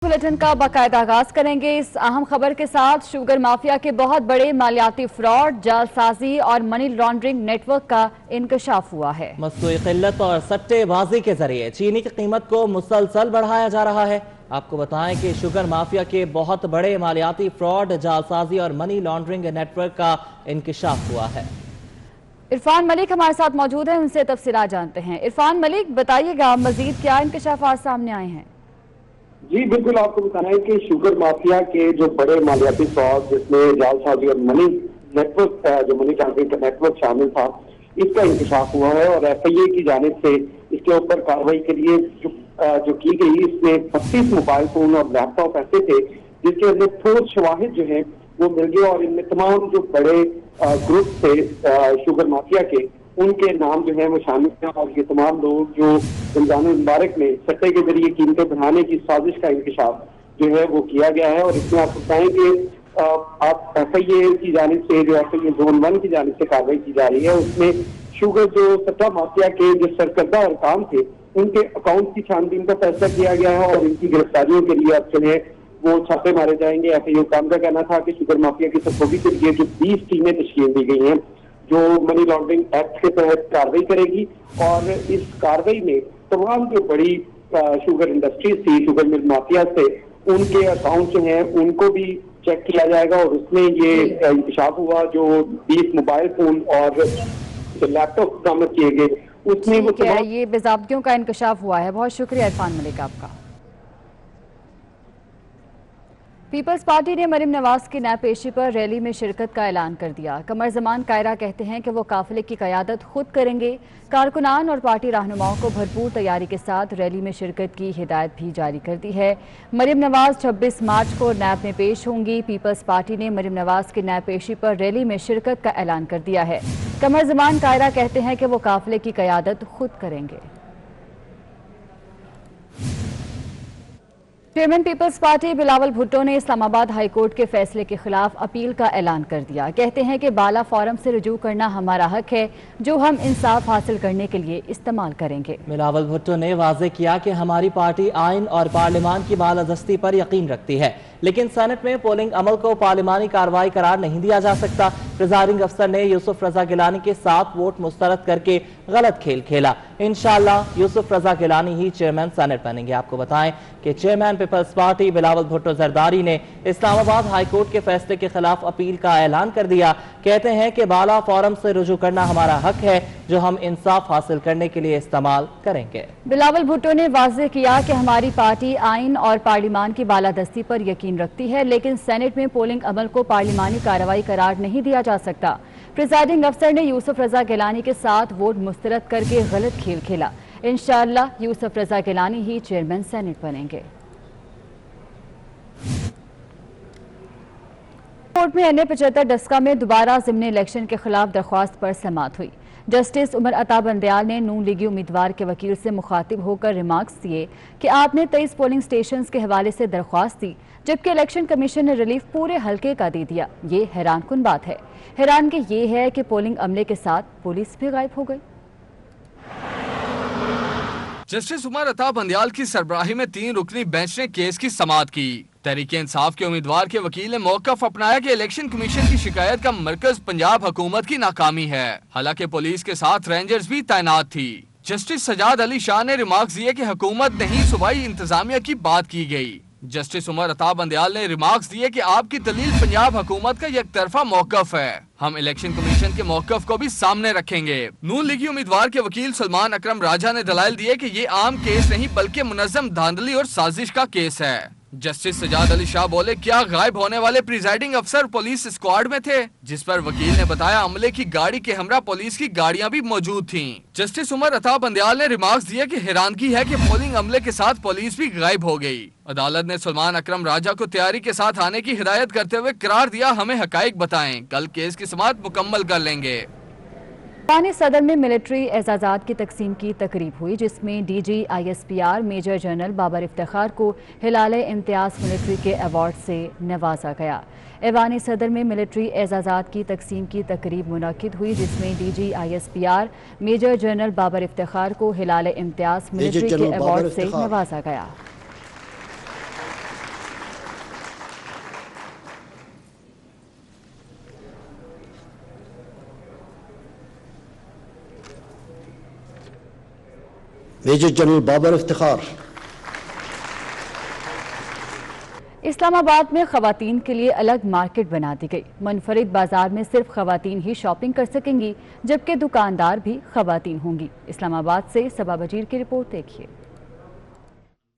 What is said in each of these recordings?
Bulletin का बाकायदा आगाज करेंगे इस अहम खबर के साथ। शुगर माफिया के बहुत बड़े मालियाती फ्रॉड, जालसाजी और मनी लॉन्ड्रिंग नेटवर्क का इंकशाफ हुआ है। मसनूई किल्लत और सट्टेबाजी के जरिए चीनी की कीमत को मुसलसल बढ़ाया जा रहा है। आपको बताएं कि शुगर माफिया के बहुत बड़े मालियाती फ्रॉड, जालसाजी और मनी लॉन्ड्रिंग नेटवर्क का इंकशाफ हुआ है। इरफान मलिक हमारे साथ मौजूद है, उनसे तफसीलात जानते हैं। इरफान मलिक, बताइएगा मजीद क्या इंकशाफात सामने आए हैं? जी बिल्कुल, आपको बताना है कि शुगर माफिया के जो बड़े मालियाती फ्रॉड, जिसमें जालसाजी और मनी नेटवर्क, जो मनी लॉन्ड्रिंग का नेटवर्क शामिल था, इसका इंकशाफ हुआ है और FIA की जानिब से इसके ऊपर कार्रवाई के लिए जो की गई, इसमें 32 मोबाइल फोन और लैपटॉप ऐसे थे जिसके अंदर ठोस शवाहिद जो है वो मिल गए और इनमें तमाम जो बड़े ग्रुप थे शुगर माफिया के, उनके नाम जो है वो शामिल हैं और ये तमाम लोग जो रमजान मुबारक में सट्टे के जरिए कीमतें बढ़ाने की साजिश का इंकशाफ जो है वो किया गया है। और इसमें आप बताएं कि आप FIA की जानिब से, जो FIA जोन 1 की जानिब से कार्रवाई की जा रही है, उसमें शुगर जो सट्टा माफिया के जो सरकर्दा अरकान थे, उनके अकाउंट की छानबीन का फैसला किया गया है और इनकी गिरफ्तारियों के लिए अब जो है वो छापे मारे जाएंगे। FIA काम का कहना था कि शुगर माफिया की सरखोबी के लिए जो 20 टीमें तश्कील दी गई हैं जो मनी लॉन्ड्रिंग एक्ट के तहत कार्रवाई करेगी और इस कार्रवाई में तमाम जो बड़ी शुगर इंडस्ट्रीज थी, शुगर मिल माफिया से, उनके अकाउंट जो हैं उनको भी चेक किया जाएगा और उसमें ये इंकशाफ हुआ जो 20 मोबाइल फोन और लैपटॉप बरामद किए गए, उसमें वो ये बेज़ाब्तियों का इंकशाफ हुआ है। बहुत शुक्रिया इरफान मलिक आपका। पीपल्स पार्टी ने मरीम नवाज की नापेशी पर रैली में शिरकत का ऐलान कर दिया। कमर जमान कायरा कहते हैं कि वो काफिले की क़यादत खुद करेंगे। कारकुनान और पार्टी रहनुमाओं को भरपूर तैयारी के साथ रैली में शिरकत की हिदायत भी जारी कर दी है। मरीम नवाज 26 मार्च को नैब में पेश होंगी। पीपल्स पार्टी ने मरीम नवाज की नापेशी पर रैली में शिरकत का ऐलान कर दिया है। कमर जमान कायरा कहते हैं कि वो काफिले की क़यादत खुद करेंगे। Chairman Peoples Party Bilawal Bhutto ने इस्लामाबाद हाई कोर्ट के फैसले के खिलाफ अपील का ऐलान कर दिया। कहते हैं कि बाला फोरम से रुजू करना हमारा हक है जो हम इंसाफ हासिल करने के लिए इस्तेमाल करेंगे। बिलावल भुट्टो ने वाजे किया कि हमारी पार्टी आइन और पार्लियामान की बालादस्ती पर यकीन रखती है, लेकिन सेनेट में पोलिंग अमल को पार्लिमानी कार्रवाई करार नहीं दिया जा सकता। प्रिजाइडिंग अफसर ने यूसुफ रजा गिलानी के 7 वोट मुस्तरद करके गलत खेल खेला। इंशाअल्लाह यूसुफ रजा गिलानी ही चेयरमैन सेनेट बनेंगे। आपको बताएं कि chairman Peoples Party Bilawal Bhutto Zardari ने इस्लामाबाद हाई कोर्ट के फैसले के खिलाफ अपील का ऐलान कर दिया। कहते हैं कि बाला फोरम से रुजू करना हमारा हक है जो हम इंसाफ हासिल करने के लिए इस्तेमाल करेंगे। बिलावल भुट्टो ने वाज़ेह किया कि हमारी पार्टी आइन और पार्लिमान की बालादस्ती पर यकीन रखती है, लेकिन सेनेट में पोलिंग अमल को पार्लिमानी कार्रवाई करार नहीं दिया जा सकता। प्रिजाइडिंग अफसर ने यूसुफ रजा गिलानी के 7 वोट मुस्तरद करके गलत खेल खेला। इंशाअल्लाह यूसुफ रजा गिलानी ही चेयरमैन सेनेट बनेंगे। कोर्ट में NA 75 डस्का में दोबारा ज़िम्नी इलेक्शन के खिलाफ दरख्वास्त पर समाअत हुई। जस्टिस उमर अता बंदयाल ने नून लीगी उम्मीदवार के वकील से मुखातिब होकर रिमार्क्स दिए कि आपने 23 पोलिंग स्टेशंस के हवाले से दरख्वास्त दी, जबकि इलेक्शन कमीशन ने रिलीफ पूरे हल्के का दे दिया। ये हैरानकुन बात है। हैरानगी ये है कि पोलिंग अमले के साथ पुलिस भी गायब हो गई। जस्टिस उमर अता बंदयाल की सरबराही में 3 रुकनी बेंच ने केस की समाअत की। तहरीक इंसाफ के उम्मीदवार के वकील ने मौक़िफ़ अपनाया कि इलेक्शन कमीशन की शिकायत का मरकज पंजाब हुकूमत की नाकामी है, हालांकि पुलिस के साथ रेंजर्स भी तैनात थी। जस्टिस सजाद अली शाह ने रिमार्क्स दिए कि हुकूमत नहीं, सूबाई इंतजामिया की बात की गई। जस्टिस उमर अता बंदयाल ने रिमार्क्स दिए कि आपकी दलील पंजाब हुकूमत का एक तरफा मौक़िफ़ है, हम इलेक्शन कमीशन के मौक़िफ़ को भी सामने रखेंगे। नून लीगी उम्मीदवार के वकील सलमान अकरम राजा ने दलाइल दिए कि ये आम केस नहीं बल्कि मुनज़्ज़म धांधली और साजिश का केस है। जस्टिस सजाद अली शाह बोले, क्या गायब होने वाले प्रिजाइडिंग अफसर पुलिस स्क्वाड में थे? जिस पर वकील ने बताया अमले की गाड़ी के हमरा पुलिस की गाड़ियां भी मौजूद थीं। जस्टिस उमर अता बंदयाल ने रिमार्क्स दिया कि हैरानगी है कि पोलिंग अमले के साथ पुलिस भी गायब हो गई। अदालत ने सलमान अकरम राजा को तैयारी के साथ आने की हिदायत करते हुए करार दिया, हमें हकाइक बताएं, कल केस की समाअत मुकम्मल कर लेंगे। पानी सदर में मिलिट्री एजाज़ात की तकसीम की तकरीब हुई, जिसमें DG ISPR major general Babar Iftikhar को हिलाले इम्तियाज़ मिलिट्री के अवार्ड से नवाजा गया। ऐवान सदर में मिलिट्री एजाज़ात की तकसीम की तकरीब मुनक़िद हुई, जिसमें DG ISPR major general Babar Iftikhar को हिलाले इम्तियाज़ मिलिट्री के अवार्ड से नवाजा गया। Major general Babar Iftikhar. इस्लामाबाद में खवातीन के लिए अलग मार्केट बना दी गई। मुनफरिद बाजार में सिर्फ खवातीन ही शॉपिंग कर सकेंगी, जबकि दुकानदार भी खवातीन होंगी। इस्लामाबाद से सबा बजीर की रिपोर्ट देखिए।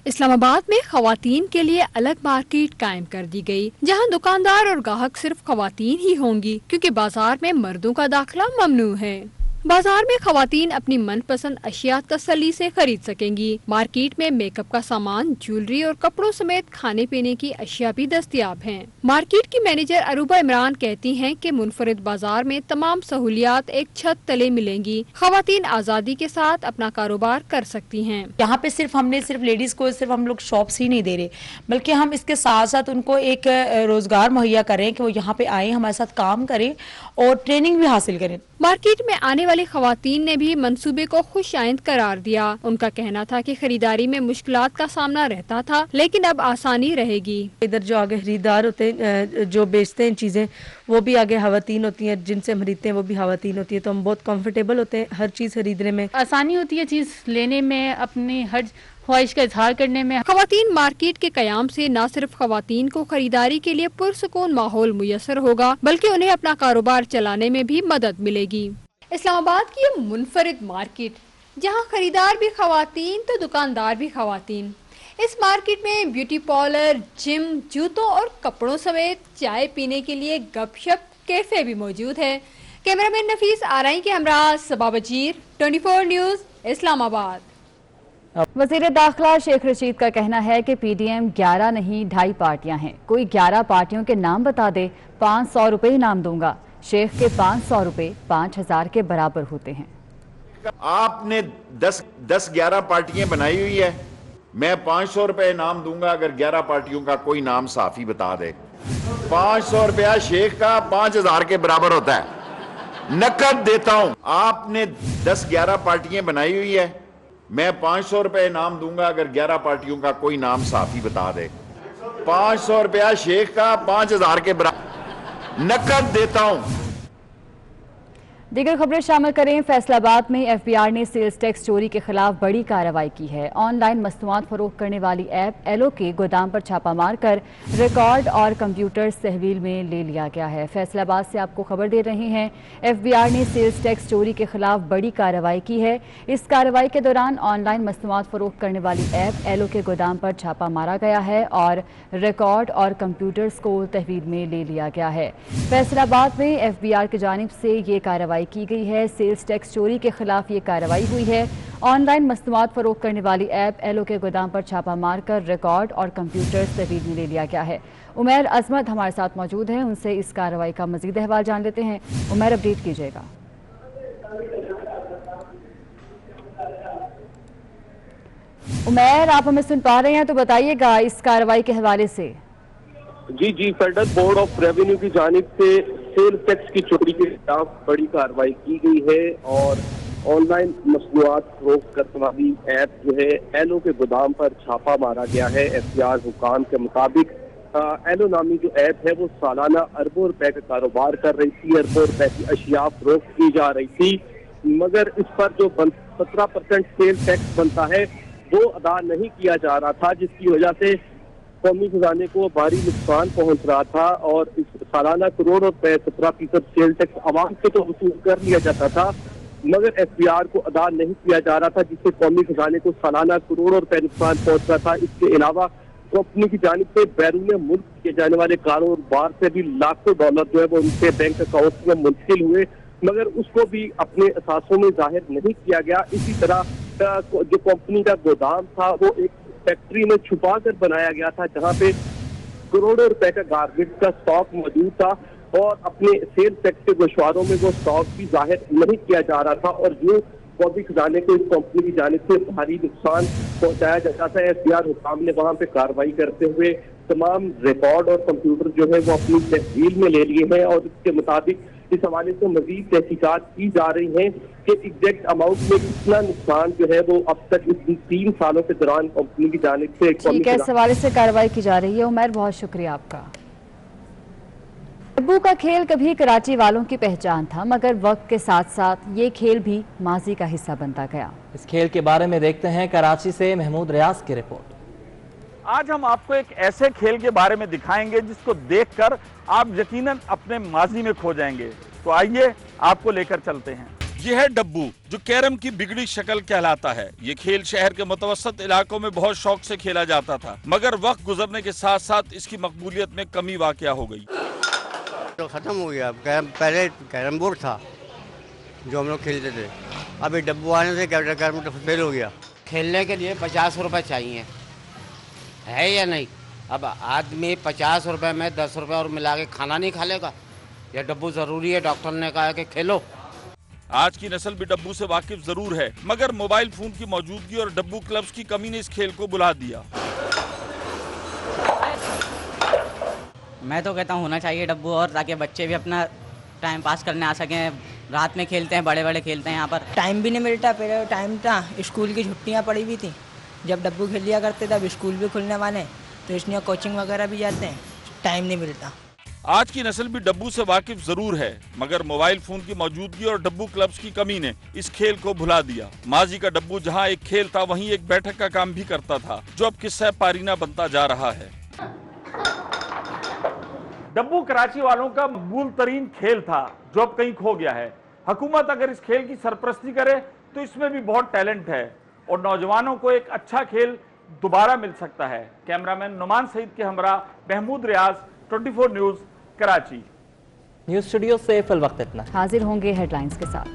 इस्लामाबाद में खवातीन के लिए अलग मार्केट कायम कर दी गई, जहां दुकानदार और ग्राहक सिर्फ खवातीन ही होंगी, क्योंकि बाजार में मर्दों का दाखिला ममनू है। बाजार में खवातीन अपनी मनपसंद अशिया तसल्ली से खरीद सकेंगी। मार्केट में मेकअप का सामान, ज्वेलरी और कपड़ों समेत खाने पीने की अशिया भी दस्तयाब हैं। मार्केट की मैनेजर अरूबा इमरान कहती हैं कि मुनफरिद बाजार में तमाम सहूलियात एक छत तले मिलेंगी। खवातीन आज़ादी के साथ अपना कारोबार कर सकती हैं। यहाँ पे सिर्फ लेडीज को सिर्फ हम लोग शॉप्स ही नहीं दे रहे, बल्कि हम इसके साथ साथ उनको एक रोजगार मुहैया करें कि वो यहाँ पे आए, हमारे साथ काम करें और ट्रेनिंग भी हासिल करें। मार्केट में आने वाली खवातीन ने भी मंसूबे को खुशआइंद करार दिया। उनका कहना था कि खरीदारी में मुश्किलात का सामना रहता था, लेकिन अब आसानी रहेगी। इधर जो आगे खरीदार होते हैं, जो बेचते हैं चीजें, वो भी आगे खवातीन होती हैं, जिनसे हम खरीदते हैं वो भी खवातीन होती है, तो हम बहुत कंफर्टेबल होते हैं हर चीज खरीदने में। आसानी होती है चीज लेने में, अपनी हर ख्वाहिश का इजहार करने में। खवातीन मार्केट के कयाम से न सिर्फ खवातीन को खरीदारी के लिए पुरसुकून माहौल मुयसर होगा, बल्कि उन्हें अपना कारोबार चलाने में भी मदद मिलेगी। इस्लामाबाद की ये मुनफरिद मार्केट, जहां खरीदार भी खवातीन तो दुकानदार भी खवातीन। इस मार्केट में ब्यूटी पार्लर, जिम, जूतों और कपड़ों समेत चाय पीने के लिए गपशप कैफे भी मौजूद है। कैमरामैन नफीस आरई के हमरा सबा बजीर, 24 न्यूज, इस्लामाबाद। वज़ीर दाखिला शेख रशीद का कहना है कि पीडीएम 11 नहीं 2.5 पार्टियां हैं। कोई 11 पार्टियों के नाम बता दे, 500 रुपए इनाम दूंगा। शेख के 500 रुपए 5000 के बराबर होते हैं। आपने 10-11 पार्टियां बनाई हुई है, मैं 500 रुपए इनाम दूंगा अगर 11 पार्टियों का कोई नाम साफी बता दे। 500 रुपया शेख का 5000 के बराबर होता है, नकद देता हूं। आपने 10-11 पार्टियां बनाई हुई है, मैं 500 रुपए इनाम दूंगा अगर 11 पार्टियों का कोई नाम साफी बता दे। 500 रुपया शेख का 5000 के बराबर नकद देता हूं। दीगर खबरें शामिल करें। फैसलाबाद में एफबीआर ने सेल्स टैक्स चोरी के खिलाफ बड़ी कार्रवाई की है। ऑनलाइन मसनूआत फरोख्त करने वाली ऐप एलो के गोदाम पर छापा मारकर रिकॉर्ड और कंप्यूटर्स तहवील में ले लिया गया है। फैसलाबाद से आपको खबर दे रहे हैं, एफबीआर ने सेल्स टैक्स चोरी के खिलाफ बड़ी कार्रवाई की है। इस कार्रवाई के दौरान ऑनलाइन मसनूआत फरोख्त करने वाली ऐप एलो के गोदाम पर छापा मारा गया है और रिकॉर्ड और कंप्यूटर्स को तहवील में ले लिया गया है। फैसलाबाद में एफबीआर की जानिब से ये कार्रवाई की गई है। सेल्स टैक्स चोरी के खिलाफ ये कार्रवाई हुई है। ऑनलाइन मसनूआत फरोख्त करने वाली ऐप एलो के गोदाम पर छापा मारकर रिकॉर्ड और कंप्यूटर्स तहवील में ले लिया गया है। उमैर अजमत हमारे साथ मौजूद हैं, उनसे इस कार्रवाई का मजीद अहवाल जान लेते हैं। उमैर, अपडेट कीजिएगा। उमैर, आप हमें सुन पा रहे हैं तो बताइएगा इस कार्रवाई के हवाले से। जी, फेडरल बोर्ड ऑफ रेवेन्यू की जानिब से सेल टैक्स की चोरी के खिलाफ बड़ी कार्रवाई की गई है और ऑनलाइन मसनूआत फरोख्त करने वाली ऐप जो है एलो के गोदाम पर छापा मारा गया है। एफबीआर हुकाम के मुताबिक एलो नामी जो ऐप है वो सालाना अरबों रुपए का कारोबार कर रही थी, अरबों रुपए की अशिया फरोख्त की जा रही थी, मगर इस पर जो 17% सेल टैक्स बनता है वो अदा नहीं किया जा रहा था, जिसकी वजह से कौमी खजाने को भारी नुकसान पहुंच रहा था। और इस सालाना करोड़ रुपए 17% सेल टैक्स आवाम से तो वसूल कर लिया जाता था, मगर एफबीआर को अदा नहीं किया जा रहा था, जिससे कौमी खजाने को सालाना करोड़ों रुपए नुकसान पहुंच रहा था। इसके अलावा कंपनी की जानिब से बैरून मुल्क किए जाने वाले कारोबार से भी लाखों डॉलर जो है वो उनके बैंक अकाउंट में मुंतकिल हुए, मगर उसको भी अपने असासों में जाहिर नहीं किया गया। इसी तरह जो कंपनी का गोदाम था वो एक फैक्ट्री में छुपा कर बनाया गया था, जहां पे करोड़ों रुपए का गारमेंट का स्टॉक मौजूद था और अपने सेल टैक्स के गोशवारों में वो स्टॉक भी जाहिर नहीं किया जा रहा था और जो कौमी खजाने को इस कंपनी की जानिब से भारी नुकसान पहुंचाया जाता था। एफबीआर हुकाम ने वहां पे कार्रवाई करते हुए तमाम रिकॉर्ड और कंप्यूटर जो है वो अपनी तहवील में ले लिए हैं और इसके मुताबिक इस हवाले से मजीद तहकीकात की जा रही है कि एग्जैक्ट अमाउंट में कितना नुकसान जो है वो अब तक इस 3 सालों के दौरान कंपनी की जानिब से। ठीक है, इस हवाले से कार्रवाई की जा रही है। उमैर, बहुत शुक्रिया आपका। डब्बू का खेल कभी कराची वालों की पहचान था, मगर वक्त के साथ साथ ये खेल भी माजी का हिस्सा बनता गया। इस खेल के बारे में देखते हैं कराची से महमूद रियाज की रिपोर्ट। आज हम आपको एक ऐसे खेल के बारे में दिखाएंगे जिसको देखकर आप यकीनन अपने माजी में खो जाएंगे। तो आइए आपको लेकर चलते हैं। यह है डब्बू, जो कैरम की बिगड़ी शक्ल कहलाता है। ये खेल शहर के मुतवस्सत इलाकों में बहुत शौक से खेला जाता था, मगर वक्त गुजरने के साथ साथ इसकी मकबूलियत में कमी वाक़या हो गई। तो खत्म हो गया। पहले कैरम बोर्ड था जो हम लोग खेलते थे, अभी डब्बू आने से कैरम तो फेल हो गया। खेलने के लिए 50 रुपए चाहिए, है या नहीं? अब आदमी 50 रुपए में 10 रुपए और मिला के खाना नहीं खा लेगा। यह डब्बू जरूरी है, डॉक्टर ने कहा है कि खेलो। आज की नस्ल भी डब्बू से वाकिफ जरूर है, मगर मोबाइल फोन की मौजूदगी और डब्बू क्लब्स की कमी ने इस खेल को बुला दिया। मैं तो कहता हूँ होना चाहिए डब्बू, और ताकि बच्चे भी अपना टाइम पास करने आ सकें। रात में खेलते हैं, बड़े बड़े खेलते हैं यहाँ पर। टाइम भी नहीं मिलता, पहले टाइम था, स्कूल की छुट्टियाँ पड़ी हुई थी, जब डब्बू खेल लिया करते थे। अब स्कूल भी खुलने वाले, तो इसलिए कोचिंग वगैरह भी जाते हैं, टाइम नहीं मिलता। आज की नस्ल भी डब्बू से वाकिफ जरूर है, मगर मोबाइल फोन की मौजूदगी और डब्बू क्लब्स की कमी ने इस खेल को भुला दिया। माजी का डब्बू जहां एक खेल था, वहीं एक बैठक का काम भी करता था, जो अब किस्सा पारीना बनता जा रहा है। डब्बू कराची वालों का मकबूल तरीन खेल था, जो अब कहीं खो गया है। हुकूमत अगर इस खेल की सरपरस्ती करे तो इसमें भी बहुत टैलेंट है और नौजवानों को एक अच्छा खेल दोबारा मिल सकता है। कैमरामैन नुमान सईद के हमरा महमूद रियाज, 24 न्यूज़, कराची। न्यूज़ स्टूडियो से फिल वक्त इतना। हाजिर होंगे हेडलाइंस के साथ।